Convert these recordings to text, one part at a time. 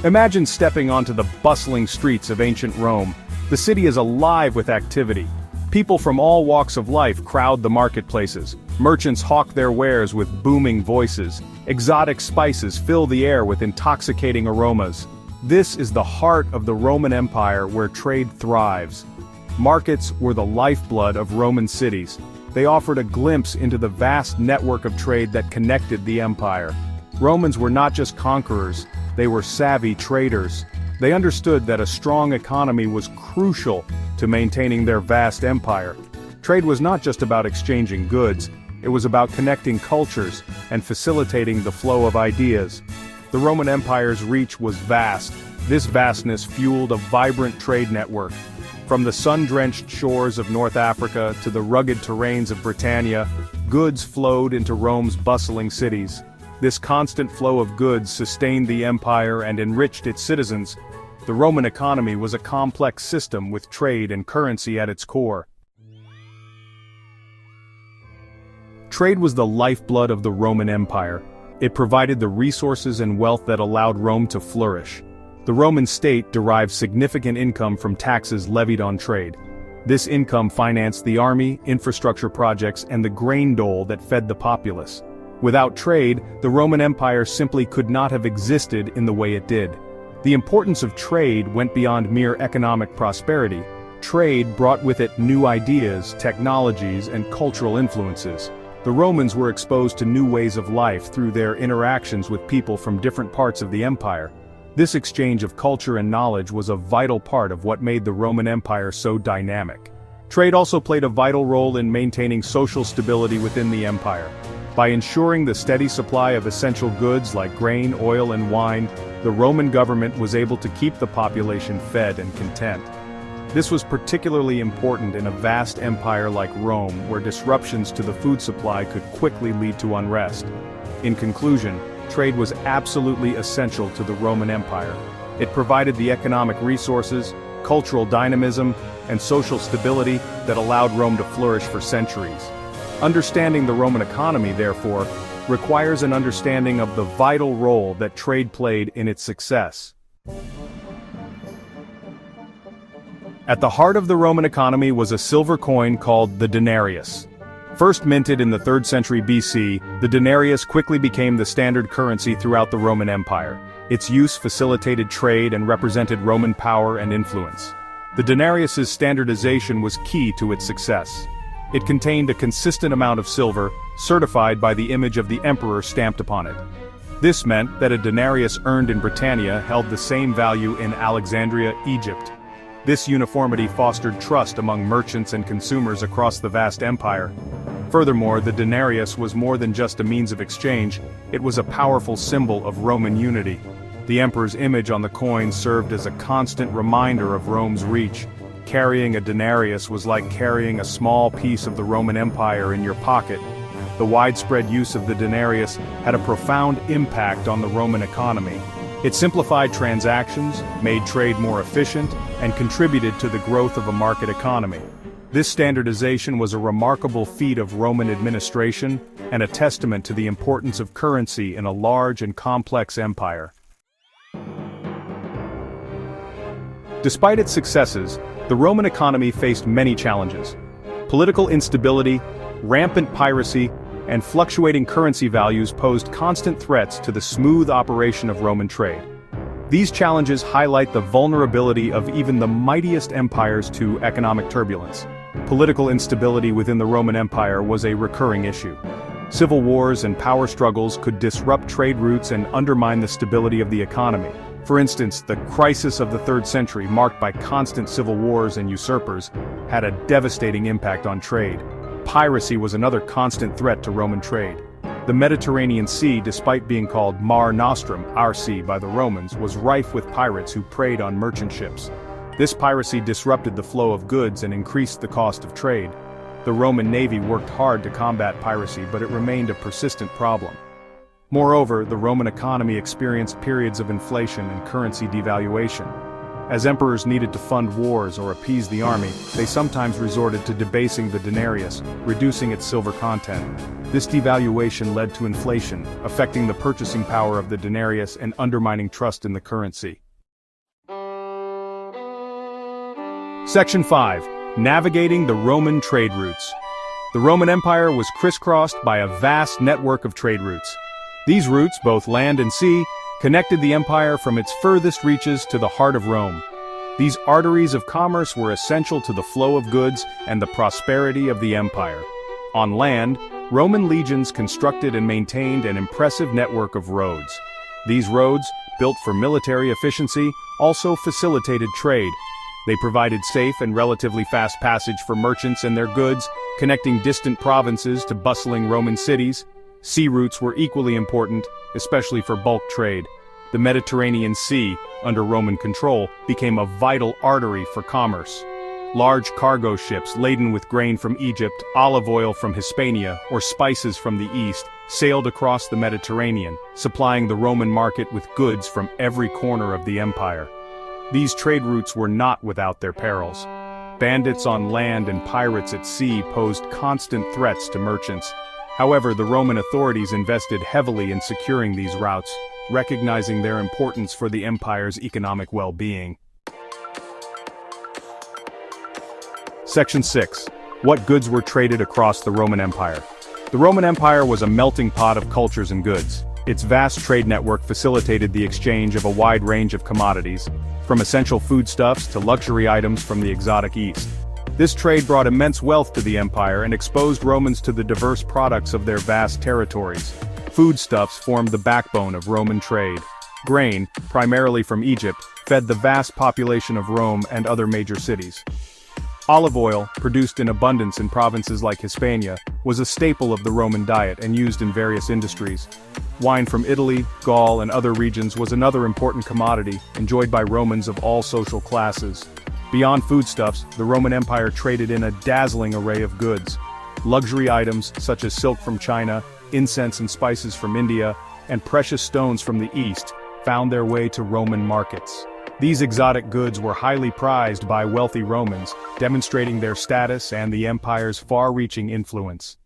Imagine stepping onto the bustling streets of ancient Rome. The city is alive with activity. People from all walks of life crowd the marketplaces. Merchants hawk their wares with booming voices. Exotic spices fill the air with intoxicating aromas. This is the heart of the Roman Empire where trade thrives. Markets were the lifeblood of Roman cities. They offered a glimpse into the vast network of trade that connected the empire. Romans were not just conquerors, they were savvy traders. They understood that a strong economy was crucial to maintaining their vast empire. Trade was not just about exchanging goods, it was about connecting cultures and facilitating the flow of ideas. The Roman Empire's reach was vast. This vastness fueled a vibrant trade network. From the sun-drenched shores of North Africa to the rugged terrains of Britannia, goods flowed into Rome's bustling cities. This constant flow of goods sustained the empire and enriched its citizens. The Roman economy was a complex system with trade and currency at its core. Trade was the lifeblood of the Roman Empire. It provided the resources and wealth that allowed Rome to flourish. The Roman state derived significant income from taxes levied on trade. This income financed the army, infrastructure projects, and the grain dole that fed the populace. Without trade, the Roman Empire simply could not have existed in the way it did. The importance of trade went beyond mere economic prosperity. Trade brought with it new ideas, technologies, and cultural influences. The Romans were exposed to new ways of life through their interactions with people from different parts of the empire. This exchange of culture and knowledge was a vital part of what made the Roman Empire so dynamic. Trade also played a vital role in maintaining social stability within the empire. By ensuring the steady supply of essential goods like grain, oil, and wine, the Roman government was able to keep the population fed and content. This was particularly important in a vast empire like Rome, where disruptions to the food supply could quickly lead to unrest. In conclusion, trade was absolutely essential to the Roman Empire. It provided the economic resources, cultural dynamism, and social stability that allowed Rome to flourish for centuries. Understanding the Roman economy, therefore, requires an understanding of the vital role that trade played in its success. At the heart of the Roman economy was a silver coin called the denarius. First minted in the 3rd century BC, the denarius quickly became the standard currency throughout the Roman Empire. Its use facilitated trade and represented Roman power and influence. The denarius's standardization was key to its success. It contained a consistent amount of silver, certified by the image of the emperor stamped upon it. This meant that a denarius earned in Britannia held the same value in Alexandria, Egypt. This uniformity fostered trust among merchants and consumers across the vast empire. Furthermore, the denarius was more than just a means of exchange, it was a powerful symbol of Roman unity. The emperor's image on the coin served as a constant reminder of Rome's reach. Carrying a denarius was like carrying a small piece of the Roman Empire in your pocket. The widespread use of the denarius had a profound impact on the Roman economy. It simplified transactions, made trade more efficient, and contributed to the growth of a market economy. This standardization was a remarkable feat of Roman administration and a testament to the importance of currency in a large and complex empire. Despite its successes, the Roman economy faced many challenges. Political instability, rampant piracy, and fluctuating currency values posed constant threats to the smooth operation of Roman trade. These challenges highlight the vulnerability of even the mightiest empires to economic turbulence. Political instability within the Roman Empire was a recurring issue. Civil wars and power struggles could disrupt trade routes and undermine the stability of the economy. For instance, the crisis of the 3rd century, marked by constant civil wars and usurpers, had a devastating impact on trade. Piracy was another constant threat to Roman trade. The Mediterranean Sea, despite being called Mare Nostrum, our sea, by the Romans, was rife with pirates who preyed on merchant ships. This piracy disrupted the flow of goods and increased the cost of trade. The Roman navy worked hard to combat piracy, but it remained a persistent problem. Moreover, the Roman economy experienced periods of inflation and currency devaluation. As emperors needed to fund wars or appease the army, they sometimes resorted to debasing the denarius, reducing its silver content. This devaluation led to inflation, affecting the purchasing power of the denarius and undermining trust in the currency. Section 5. Navigating the Roman trade routes. The Roman Empire was crisscrossed by a vast network of trade routes. These routes, both land and sea, connected the empire from its furthest reaches to the heart of Rome. These arteries of commerce were essential to the flow of goods and the prosperity of the empire. On land, Roman legions constructed and maintained an impressive network of roads. These roads, built for military efficiency, also facilitated trade. They provided safe and relatively fast passage for merchants and their goods, connecting distant provinces to bustling Roman cities. Sea routes were equally important, especially for bulk trade. The Mediterranean Sea, under Roman control, became a vital artery for commerce. Large cargo ships laden with grain from Egypt, olive oil from Hispania, or spices from the east, sailed across the Mediterranean, supplying the Roman market with goods from every corner of the empire. These trade routes were not without their perils. Bandits on land and pirates at sea posed constant threats to merchants. However, the Roman authorities invested heavily in securing these routes, recognizing their importance for the empire's economic well-being. Section 6. What goods were traded across the Roman Empire? The Roman Empire was a melting pot of cultures and goods. Its vast trade network facilitated the exchange of a wide range of commodities, from essential foodstuffs to luxury items from the exotic East. This trade brought immense wealth to the empire and exposed Romans to the diverse products of their vast territories. Foodstuffs formed the backbone of Roman trade. Grain, primarily from Egypt, fed the vast population of Rome and other major cities. Olive oil, produced in abundance in provinces like Hispania, was a staple of the Roman diet and used in various industries. Wine from Italy, Gaul, and other regions was another important commodity, enjoyed by Romans of all social classes. Beyond foodstuffs, the Roman Empire traded in a dazzling array of goods. Luxury items, such as silk from China, incense and spices from India, and precious stones from the East, found their way to Roman markets. These exotic goods were highly prized by wealthy Romans, demonstrating their status and the empire's far-reaching influence.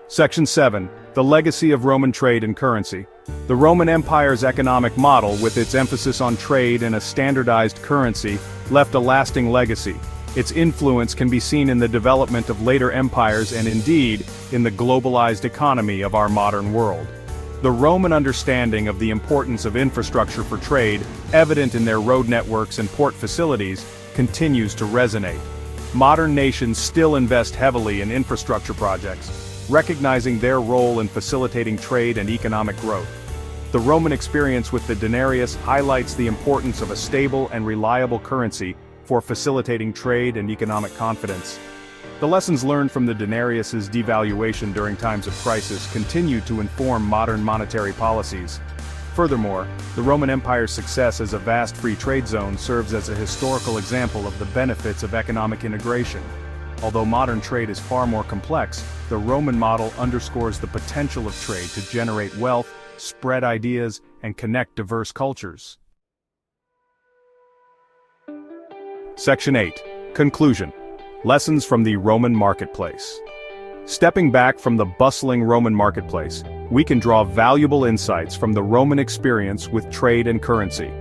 Section 7. The legacy of Roman trade and currency. The Roman Empire's economic model, with its emphasis on trade and a standardized currency, left a lasting legacy. Its influence can be seen in the development of later empires and indeed, in the globalized economy of our modern world. The Roman understanding of the importance of infrastructure for trade, evident in their road networks and port facilities, continues to resonate. Modern nations still invest heavily in infrastructure projects, recognizing their role in facilitating trade and economic growth. The Roman experience with the denarius highlights the importance of a stable and reliable currency for facilitating trade and economic confidence. The lessons learned from the denarius's devaluation during times of crisis continue to inform modern monetary policies. Furthermore, the Roman Empire's success as a vast free trade zone serves as a historical example of the benefits of economic integration. Although modern trade is far more complex, the Roman model underscores the potential of trade to generate wealth, spread ideas, and connect diverse cultures. Section 8. Conclusion. Lessons from the Roman marketplace. Stepping back from the bustling Roman marketplace, we can draw valuable insights from the Roman experience with trade and currency.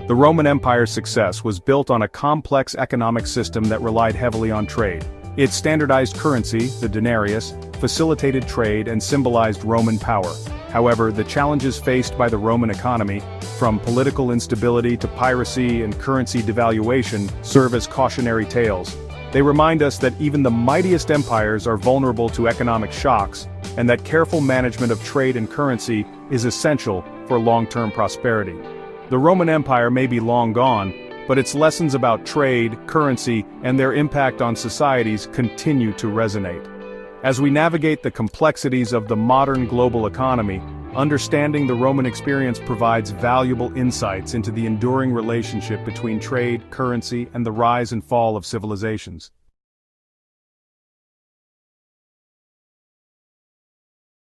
The Roman Empire's success was built on a complex economic system that relied heavily on trade. Its standardized currency, the denarius, facilitated trade and symbolized Roman power. However, the challenges faced by the Roman economy, from political instability to piracy and currency devaluation, serve as cautionary tales. They remind us that even the mightiest empires are vulnerable to economic shocks, and that careful management of trade and currency is essential for long-term prosperity. The Roman Empire may be long gone, but its lessons about trade, currency, and their impact on societies continue to resonate. As we navigate the complexities of the modern global economy, understanding the Roman experience provides valuable insights into the enduring relationship between trade, currency, and the rise and fall of civilizations.